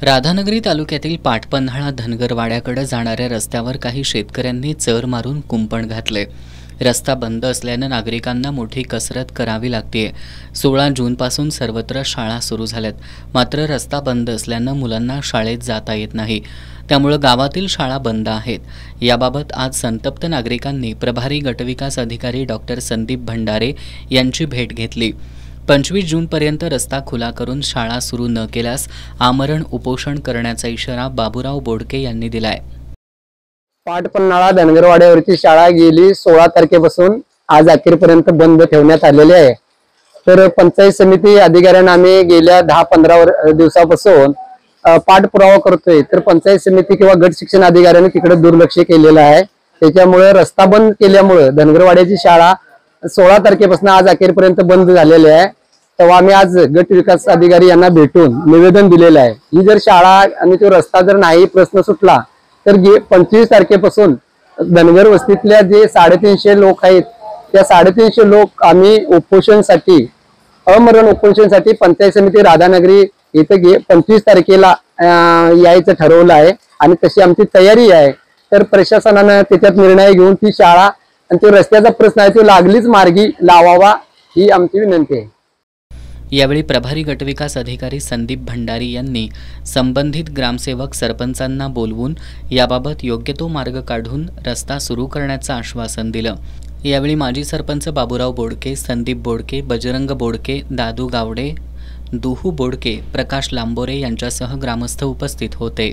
राधानगरी तालुक्यातील पाटपन्हाळा धनगरवाड्याकडे जाणाऱ्या रस्त्यावर काही शेतकऱ्यांनी चर मारून कुंपण घातले। रस्ता बंद असल्याने नागरिकांना मोठी कसरत करावी लागते। 16 जूनपासून सर्वत्र शाळा सुरू झाल्यात, मात्र रस्ता बंद असल्याने मुलांना शाळेत जाता येत नाही। त्यामुळे गावातील शाळा बंद आहेत। याबाबत आज संतप्त नागरिकांनी प्रभारी गटविकास अधिकारी डॉक्टर संदीप भंडारे यांची भेट घेतली। 25 जूनपर्यंत रस्ता खुला करून शाळा सुरू न केल्यास आमरण उपोषण करण्याचा इशारा बाबूराव बोडके यांनी दिलाय। पाटपन्हाळा धनगरवाड्यावरची शाळा गेली 16 तारखेपासून आज अखेरपर्यंत बंद ठेवण्यात आलेली आहे। तर पंचायत समिती अधिकाऱ्यांना आम्ही गेल्या 10-15 दिवसापासून पाठपुरावा करतोय, तर पंचायत समिती किंवा गट शिक्षण अधिकाऱ्यांनी तिकडे दुर्लक्ष केलेलं आहे। त्याच्यामुळे रस्ता बंद केल्यामुळे धनगरवाड्याची शाळा 16 तारखेपासून आज अखेरपर्यंत बंद झालेली आहे। तेव्हा आम्ही आज गट विकास अधिकारी यांना भेटून निवेदन दिलेलं आहे। ही जर शाळा आणि तो रस्ता जर नाही प्रश्न सुटला तर 25 तारखेपासून धनगर वस्तीतल्या जे 350 लोक आहेत त्या 350 लोक आम्ही उपोषणसाठी अमरण उपोषणसाठी पंचायत समिती राधानगरी इथे 25 तारखेला यायचं ठरवलं आहे आणि तशी आमची तयारी आहे। तर प्रशासनाने त्याच्यात निर्णय घेऊन ती शाळा आणि तो रस्त्याचा प्रश्न आहे तो लागलीच मार्गी लावावा ही आमची विनंती आहे। यावेळी प्रभारी गटविकास अधिकारी संदीप भंडारी यांनी संबंधित ग्रामसेवक सरपंचांना बोलवून याबाबत योग्य तो मार्ग काढून रस्ता सुरू करण्याचं आश्वासन दिलं। यावेळी माजी सरपंच बाबूराव बोडके, संदीप बोडके, बजरंग बोडके, दादू गावडे, दुहू बोडके, प्रकाश लांबोरे यांच्यासह ग्रामस्थ उपस्थित होते।